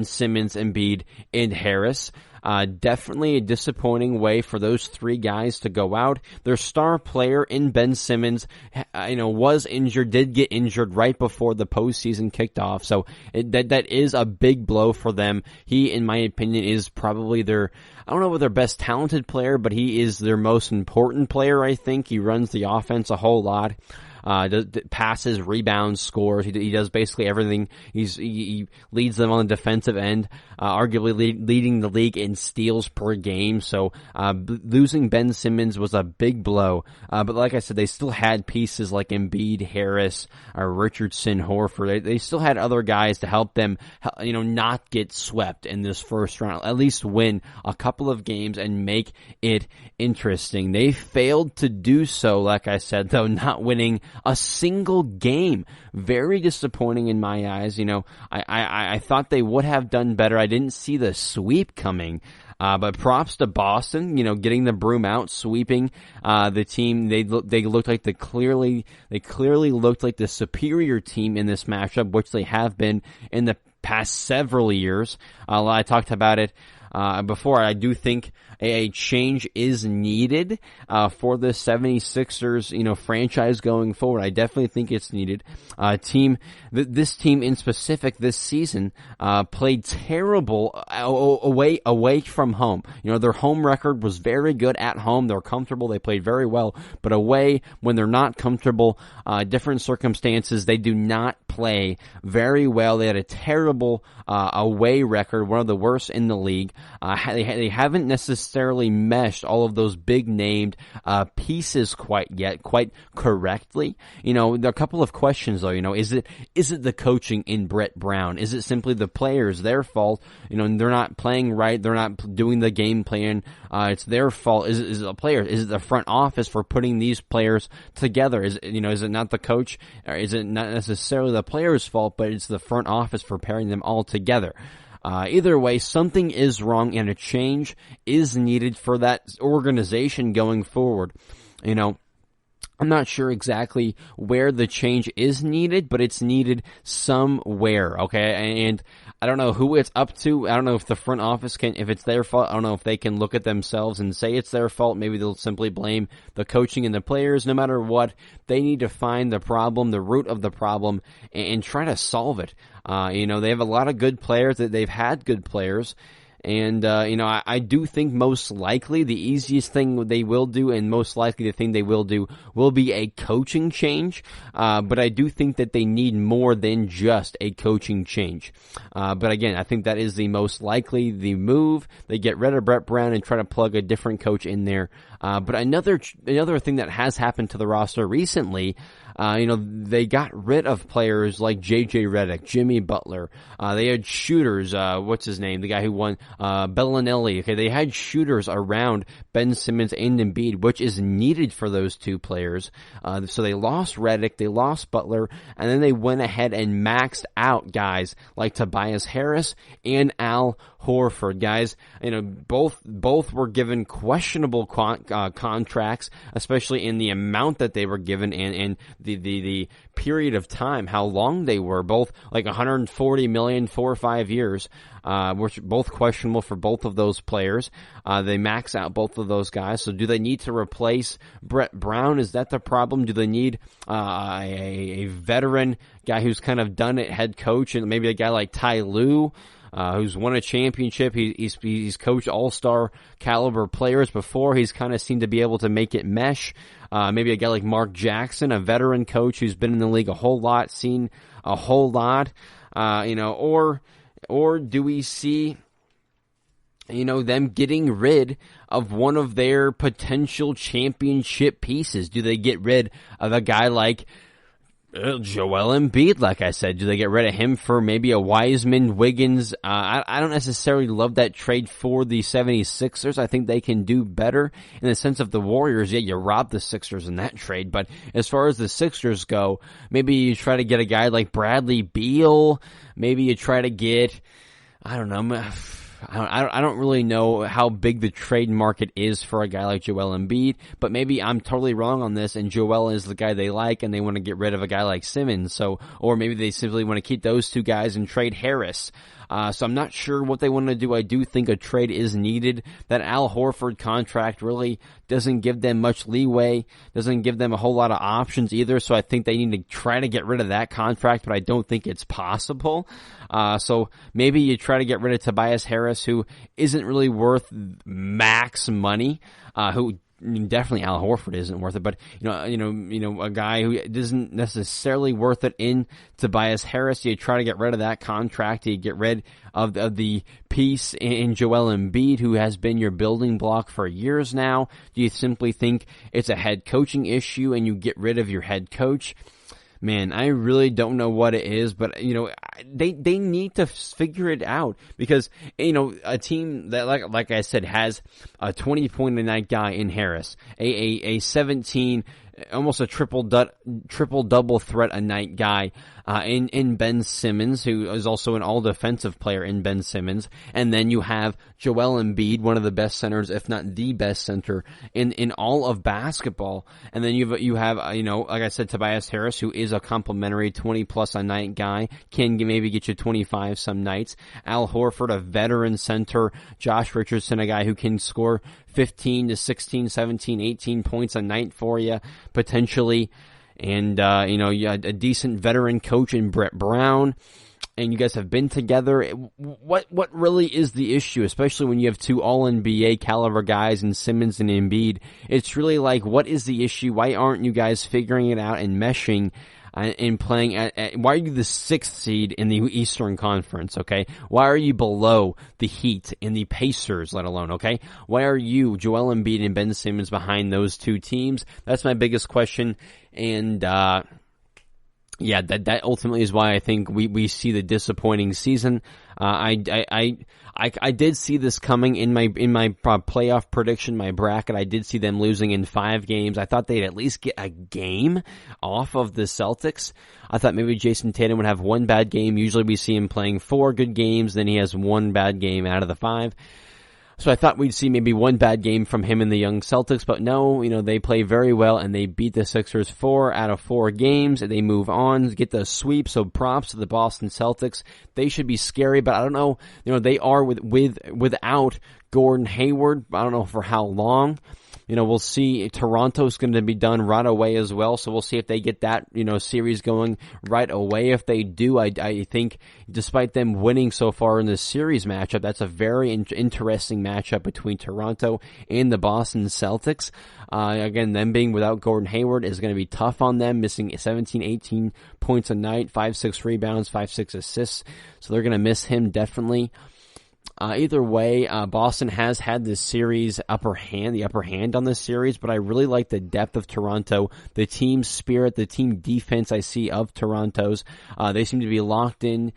Simmons, Embiid, and Harris. Definitely a disappointing way for those three guys to go out. Their star player in Ben Simmons, was injured, did get injured right before the postseason kicked off. So that is a big blow for them. He, in my opinion, is probably I don't know what their best talented player, but he is their most important player, I think. He runs the offense a whole lot. Passes, rebounds, scores. He does basically everything. He leads them on the defensive end, arguably leading the league in steals per game. So, losing Ben Simmons was a big blow. But like I said, they still had pieces like Embiid, Harris, Richardson, Horford. They still had other guys to help them, not get swept in this first round. At least win a couple of games and make it interesting. They failed to do so, like I said, though, not winning a single game. Very disappointing in my eyes. I thought they would have done better. I didn't see the sweep coming. But props to Boston, getting the broom out, sweeping the team. They looked like they clearly looked like the superior team in this matchup, which they have been in the past several years. I talked about it before. I do think a change is needed for the 76ers, franchise going forward. I definitely think it's needed. This team in specific this season played terrible away from home. Their home record was very good at home. They're comfortable. They played very well. But away, when they're not comfortable, different circumstances, they do not play very well. They had a terrible away record, one of the worst in the league. They haven't necessarily meshed all of those big named pieces quite correctly. There are a couple of questions though. Is it the coaching in Brett Brown? Is it simply the players, their fault? They're not playing right. They're not doing the game plan. It's their fault. Is it the players? Is it the front office for putting these players together? Is it not the coach? Or is it not necessarily the players' fault, but it's the front office for pairing them all together? Either way, something is wrong and a change is needed for that organization going forward. I'm not sure exactly where the change is needed, but it's needed somewhere, okay? And I don't know who it's up to. I don't know if the front office if it's their fault. I don't know if they can look at themselves and say it's their fault. Maybe they'll simply blame the coaching and the players. No matter what, they need to find the problem, the root of the problem, and try to solve it. They have a lot of good players. They've had good players. And, I do think most likely the easiest thing they will do and most likely the thing they will do will be a coaching change. But I do think that they need more than just a coaching change. But again, I think that is the most likely the move. They get rid of Brett Brown and try to plug a different coach in there. But another thing that has happened to the roster recently, they got rid of players like J.J. Redick, Jimmy Butler. They had shooters, what's his name? The guy who won, Bellinelli. Okay, they had shooters around Ben Simmons and Embiid, which is needed for those two players. So they lost Redick, they lost Butler, and then they went ahead and maxed out guys like Tobias Harris and Al Horford. Guys, both were given questionable contracts, especially in the amount that they were given and the period of time, how long they were. Both like $140 million, 4 or 5 years, which both questionable for both of those players. They max out both of those guys. So do they need to replace Brett Brown? Is that the problem? Do they need a veteran guy who's kind of done it, head coach, and maybe a guy like Ty Lue, who's won a championship? He's coached all-star caliber players before. He's kind of seemed to be able to make it mesh. Maybe a guy like Mark Jackson, a veteran coach who's been in the league a whole lot, seen a whole lot, or do we see, them getting rid of one of their potential championship pieces? Do they get rid of a guy like Joel Embiid, like I said? Do they get rid of him for maybe a Wiseman, Wiggins? I don't necessarily love that trade for the 76ers. I think they can do better in the sense of the Warriors. Yeah, you robbed the Sixers in that trade, but as far as the Sixers go, maybe you try to get a guy like Bradley Beal. Maybe you try to get, I don't know, I don't really know how big the trade market is for a guy like Joel Embiid, but maybe I'm totally wrong on this and Joel is the guy they like and they want to get rid of a guy like Simmons. Or maybe they simply want to keep those two guys and trade Harris. So I'm not sure what they want to do. I do think a trade is needed. That Al Horford contract really doesn't give them much leeway, doesn't give them a whole lot of options either. So I think they need to try to get rid of that contract, but I don't think it's possible. So maybe you try to get rid of Tobias Harris, who isn't really worth max money, who definitely Al Horford isn't worth it, but a guy who isn't necessarily worth it in Tobias Harris. You try to get rid of that contract. You get rid of the piece in Joel Embiid, who has been your building block for years now. Do you simply think it's a head coaching issue and you get rid of your head coach? Man, I really don't know what it is, but they need to figure it out because a team that like I said has a 20-point-a-night guy in Harris, a 17, almost a triple double threat a night guy in Ben Simmons, who is also an all defensive player in Ben Simmons, and then you have Joel Embiid, one of the best centers, if not the best center in all of basketball, and then you have like I said, Tobias Harris, who is a complimentary 20 plus a night guy, can maybe get you 25 some nights. Al Horford, a veteran center. Josh Richardson, a guy who can score 15 to 16, 17, 18 points a night for you, potentially. And, you had a decent veteran coach in Brett Brown, and you guys have been together. What really is the issue, especially when you have two all-NBA caliber guys in Simmons and Embiid? It's really like, what is the issue? Why aren't you guys figuring it out and meshing and playing why are you the 6th seed in the Eastern Conference, okay? Why are you below the Heat and the Pacers, let alone, okay? Why are you, Joel Embiid and Ben Simmons, behind those two teams? That's my biggest question, and yeah, that ultimately is why I think we see the disappointing season. I did see this coming in my playoff prediction, my bracket. I did see them losing in 5 games. I thought they'd at least get a game off of the Celtics. I thought maybe Jason Tatum would have one bad game. Usually we see him playing 4 good games, then he has one bad game out of the 5. So I thought we'd see maybe one bad game from him and the young Celtics, but no, they play very well and they beat the Sixers 4 out of 4 games. They move on, get the sweep, so props to the Boston Celtics. They should be scary, but I don't know, they are without Gordon Hayward. I don't know for how long. We'll see. Toronto's going to be done right away as well, so we'll see if they get that, series going right away. If they do, I think despite them winning so far in this series matchup, that's a very interesting matchup between Toronto and the Boston Celtics. Again, them being without Gordon Hayward is going to be tough on them, missing 17, 18 points a night, 5-6 rebounds, 5-6 assists, so they're going to miss him definitely. Either way, Boston has had this series the upper hand on this series, but I really like the depth of Toronto, the team spirit, the team defense I see of Toronto's. They seem to be locked in,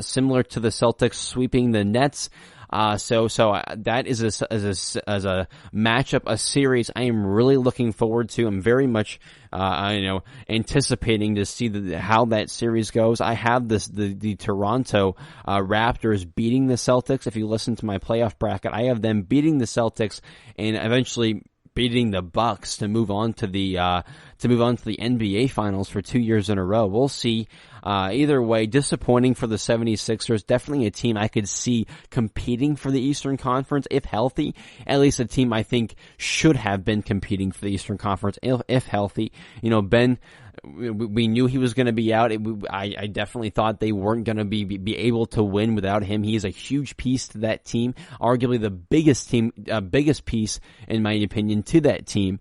similar to the Celtics sweeping the Nets. So that is as a matchup, a series I am really looking forward to. I'm very much, anticipating to see how that series goes. I have the Toronto Raptors beating the Celtics. If you listen to my playoff bracket, I have them beating the Celtics and eventually beating the Bucks to move on to the NBA Finals for 2 years in a row. We'll see. Either way, disappointing for the 76ers. Definitely a team I could see competing for the Eastern Conference if healthy. At least a team I think should have been competing for the Eastern Conference if healthy. Ben, we knew he was going to be out. I definitely thought they weren't going to be able to win without him. He is a huge piece to that team, arguably the biggest piece, in my opinion, to that team.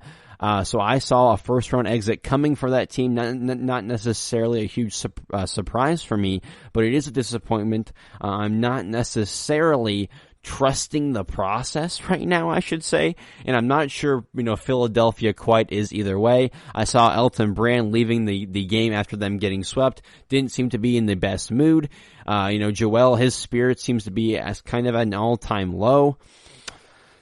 So I saw a first-round exit coming for that team. Not necessarily a huge surprise for me, but it is a disappointment. I'm not necessarily trusting the process right now, I should say, and I'm not sure, Philadelphia quite is either way. I saw Elton Brand leaving the game after them getting swept. Didn't seem to be in the best mood. Joel, his spirit seems to be as kind of an all-time low.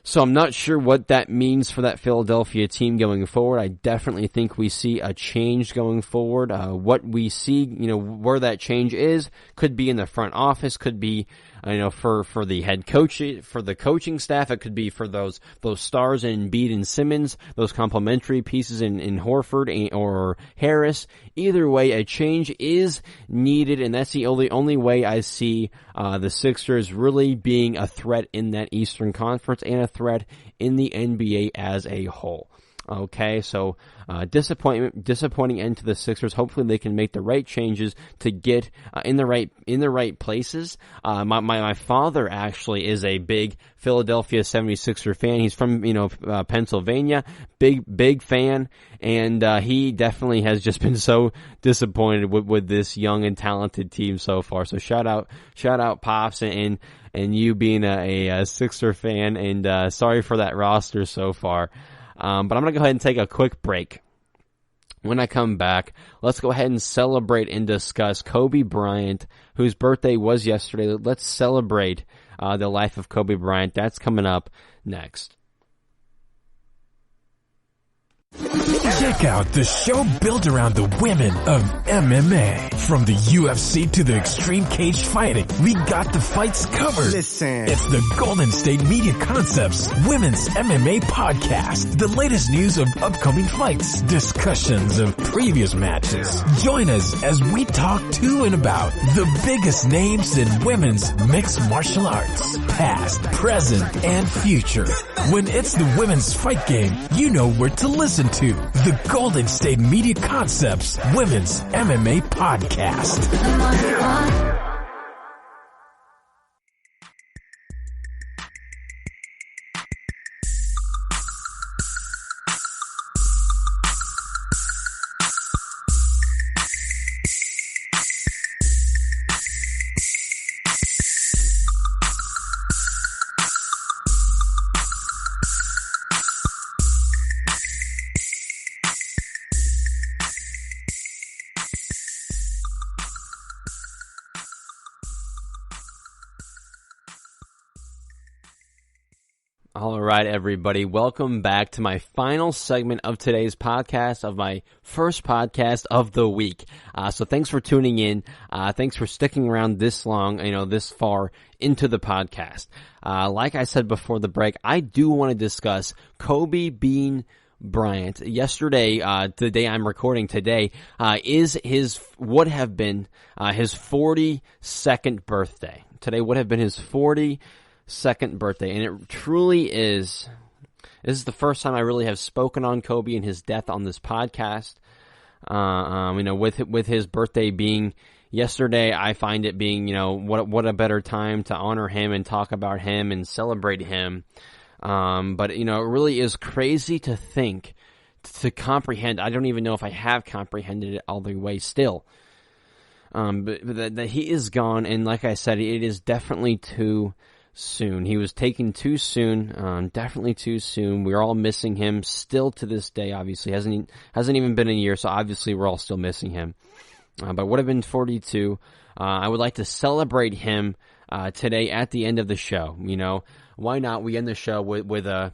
So I'm not sure what that means for that Philadelphia team going forward. I definitely think we see a change going forward. What we see, where that change is, could be in the front office, could be, for the head coach, for the coaching staff. It could be for those stars in Embiid and Simmons, those complementary pieces in Horford or Harris. Either way, a change is needed, and that's the only way I see the Sixers really being a threat in that Eastern Conference and a threat in the NBA as a whole. Okay, so disappointing end to the Sixers. Hopefully they can make the right changes to get in the right places. My father actually is a big Philadelphia 76er fan. He's from Pennsylvania, big fan, and he definitely has just been so disappointed with this young and talented team so far. So shout out Pops and you being a Sixer fan, and sorry for that roster so far. But I'm going to go ahead and take a quick break. When I come back, let's go ahead and celebrate and discuss Kobe Bryant, whose birthday was yesterday. Let's celebrate the life of Kobe Bryant. That's coming up next. Check out the show built around the women of MMA. From the UFC to the extreme cage fighting, we got the fights covered. Listen. It's the Golden State Media Concepts Women's MMA Podcast. The latest news of upcoming fights, discussions of previous matches. Join us as we talk to and about the biggest names in women's mixed martial arts, past, present, and future. When it's the women's fight game, you know where to listen to. The Golden State Media Concepts Women's MMA Podcast. All right, everybody. Welcome back to my final segment of today's podcast, of my first podcast of the week. So thanks for tuning in. Thanks for sticking around this long, this far into the podcast. Like I said before the break, I do want to discuss Kobe Bryant. Yesterday, the day I'm recording today, would have been his 42nd birthday. Today would have been his 42nd birthday, and it truly is. This is the first time I really have spoken on Kobe and his death on this podcast. With his birthday being yesterday, I find it being, what a better time to honor him and talk about him and celebrate him. But it really is crazy to think, to comprehend. I don't even know if I have comprehended it all the way still. But that he is gone, and like I said, it is definitely too soon. He was taken too soon, definitely too soon. We're all missing him still to this day. Obviously, hasn't even been a year, so obviously we're all still missing him. But would have been 42. I would like to celebrate him today at the end of the show. Why not? We end the show with a.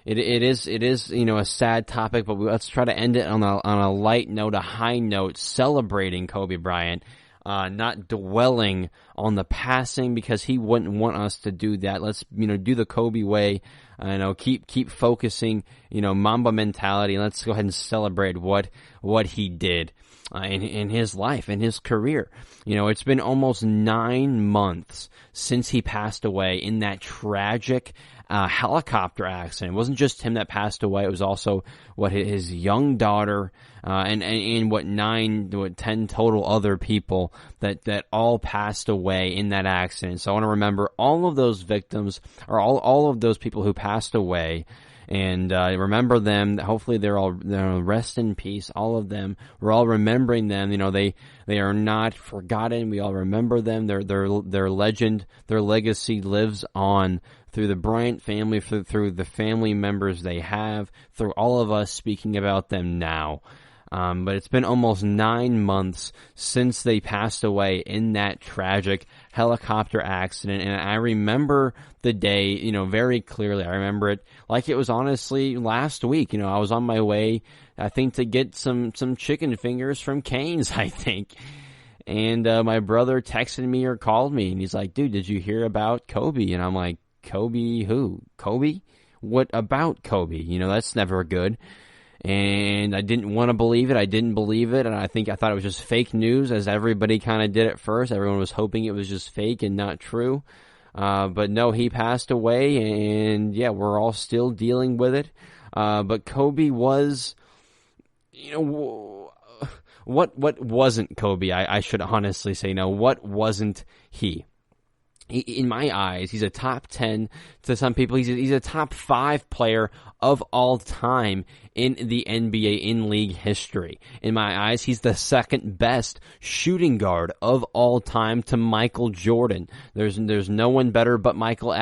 It is a sad topic, but let's try to end it on a light note, a high note, celebrating Kobe Bryant, not dwelling on the passing, because he wouldn't want us to do that. Let's do the Kobe way. Keep focusing, Mamba mentality, and let's go ahead and celebrate what he did in his life, in his career. It's been almost 9 months since he passed away in that tragic helicopter accident. It wasn't just him that passed away. It was also his young daughter, and 10 total other people that all passed away in that accident. So I want to remember all of those victims, or all of those people who passed away, and remember them. Hopefully they'll rest in peace, all of them. We're all remembering them. They are not forgotten. We all remember them. Their legend, their legacy lives on through the Bryant family, through the family members they have, through all of us speaking about them now. But it's been almost 9 months since they passed away in that tragic helicopter accident, and I remember the day, very clearly. I remember it like it was honestly last week. I was on my way, I think, to get some chicken fingers from Cane's, I think. And my brother texted me or called me, and he's like, "Dude, did you hear about Kobe?" And I'm like, "Kobe who? Kobe? What about Kobe? That's never good." And I didn't want to believe it. I didn't believe it, and I thought it was just fake news, as everybody kind of did at first. Everyone was hoping it was just fake and not true. But no, he passed away, and yeah, we're all still dealing with it. But Kobe was, what wasn't Kobe? I should honestly say, what wasn't he? In my eyes, he's a top 10 to some people. He's a top 5 player of all time in the NBA, in league history. In my eyes, he's the second best shooting guard of all time to Michael Jordan. There's no one better but Michael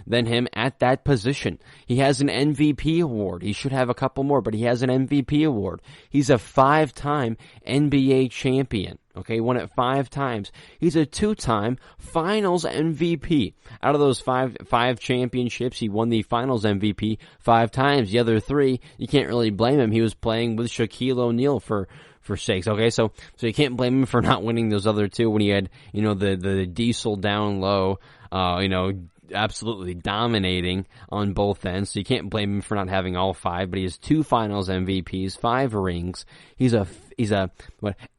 than him at that position. He has an MVP award. He should have a couple more, but he has an MVP award. He's a 5-time NBA champion. Okay, won it 5 times. He's a 2-time Finals MVP. Out of those five championships, he won the Finals MVP 5 times. The other 3, you can't really blame him. He was playing with Shaquille O'Neal for sakes. Okay, so you can't blame him for not winning those other 2 when he had, the diesel down low, absolutely dominating on both ends. So you can't blame him for not having all 5, but he has 2 Finals MVPs, 5 rings. He's a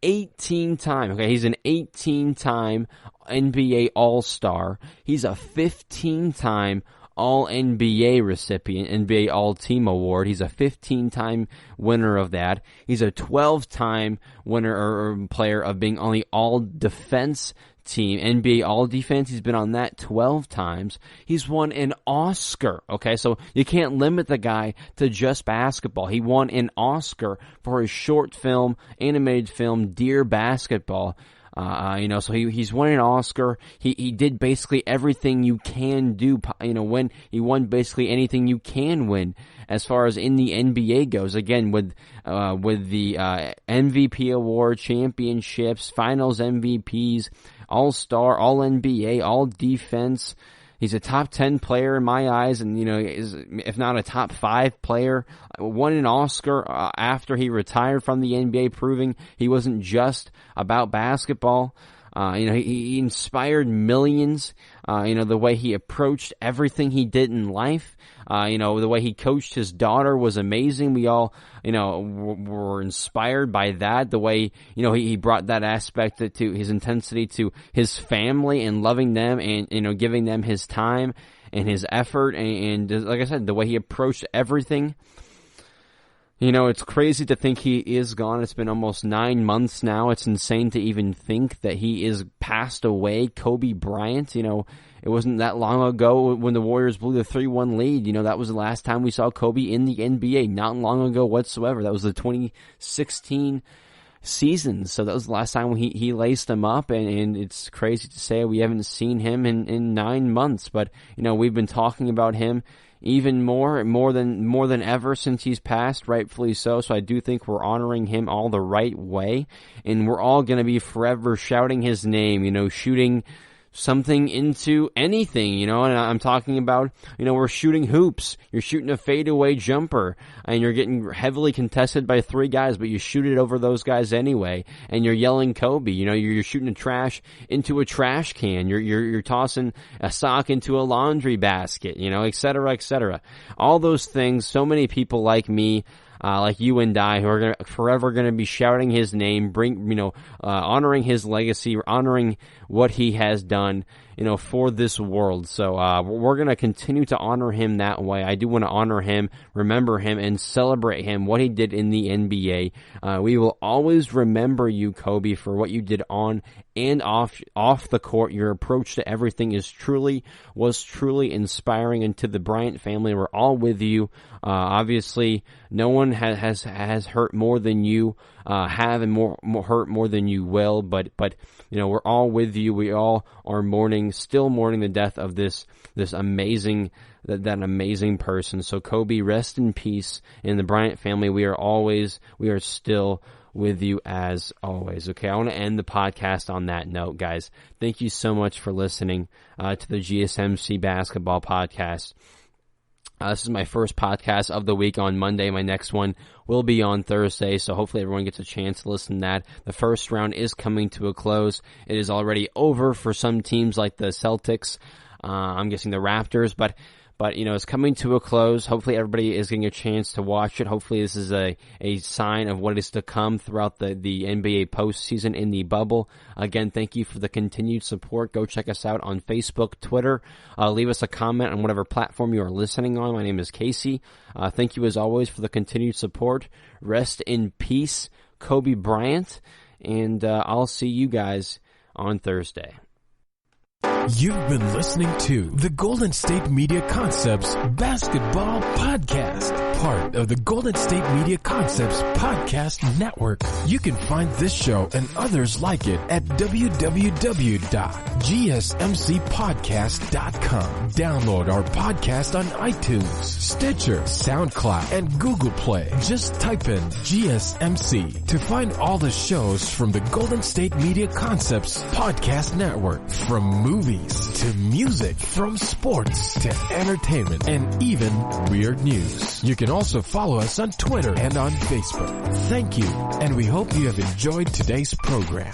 18-time, okay, he's an 18-time NBA All-Star. He's a 15-time All-NBA recipient, NBA All-Team Award. He's a 15-time winner of that. He's a 12-time winner or player of being on the All-Defense team, NBA All-Defense. He's been on that 12 times. He's won an Oscar, okay? So you can't limit the guy to just basketball. He won an Oscar for his short film, animated film, Dear Basketball. So he's won an Oscar. He did basically everything you can do, when he won basically anything you can win as far as in the NBA goes. Again, with the MVP award, championships, Finals MVPs, All-Star, All-NBA, All-Defense. He's a top 10 player in my eyes, and, is, if not a top 5 player. Won an Oscar after he retired from the NBA, proving he wasn't just about basketball. He inspired millions, the way he approached everything he did in life. The way he coached his daughter was amazing. We all, were inspired by that. The way, he brought that aspect to his intensity to his family and loving them and, giving them his time and his effort. And like I said, the way he approached everything. It's crazy to think he is gone. It's been almost 9 months now. It's insane to even think that he is passed away. Kobe Bryant, it wasn't that long ago when the Warriors blew the 3-1 lead. That was the last time we saw Kobe in the NBA. Not long ago whatsoever. That was the 2016 season. So that was the last time he laced him up, and it's crazy to say we haven't seen him in 9 months. But, we've been talking about him even more than ever since he's passed, rightfully so. So I do think we're honoring him all the right way, and we're all going to be forever shouting his name, shooting something into anything, and I'm talking about, we're shooting hoops, you're shooting a fadeaway jumper, and you're getting heavily contested by 3 guys, but you shoot it over those guys anyway, and you're yelling Kobe, you're shooting a trash into a trash can, you're tossing a sock into a laundry basket, et cetera, et cetera. All those things, so many people like me, like you and I, who are forever going to be shouting his name, honoring his legacy, honoring what he has done, for this world. So, we're going to continue to honor him that way. I do want to honor him, remember him, and celebrate him, what he did in the NBA. We will always remember you, Kobe, for what you did on and off the court. Your approach to everything was truly inspiring, and to the Bryant family, we're all with you. Obviously, no one has hurt more than you have, and hurt more than you will, but we're all with you. We all are still mourning the death of this amazing, that amazing person. So Kobe, rest in peace. In the Bryant family, we are still with you as always. Okay, I want to end the podcast on that note, guys. Thank you so much for listening to the GSMC Basketball Podcast. This is my first podcast of the week on Monday. My next one will be on Thursday, so hopefully everyone gets a chance to listen to that. The first round is coming to a close. It is already over for some teams like the Celtics. I'm guessing the Raptors, but it's coming to a close. Hopefully everybody is getting a chance to watch it. Hopefully this is a sign of what is to come throughout the NBA postseason in the bubble. Again, thank you for the continued support. Go check us out on Facebook, Twitter. Leave us a comment on whatever platform you are listening on. My name is Casey. Thank you as always for the continued support. Rest in peace, Kobe Bryant, and I'll see you guys on Thursday. You've been listening to the Golden State Media Concepts Basketball Podcast, part of the Golden State Media Concepts Podcast Network. You can find this show and others like it at www.gsmcpodcast.com. Download our podcast on iTunes, Stitcher, SoundCloud, and Google Play. Just type in GSMC to find all the shows from the Golden State Media Concepts Podcast Network, from movies to music, from sports to entertainment, and even weird news. You can also follow us on Twitter and on Facebook. Thank you, and we hope you have enjoyed today's program.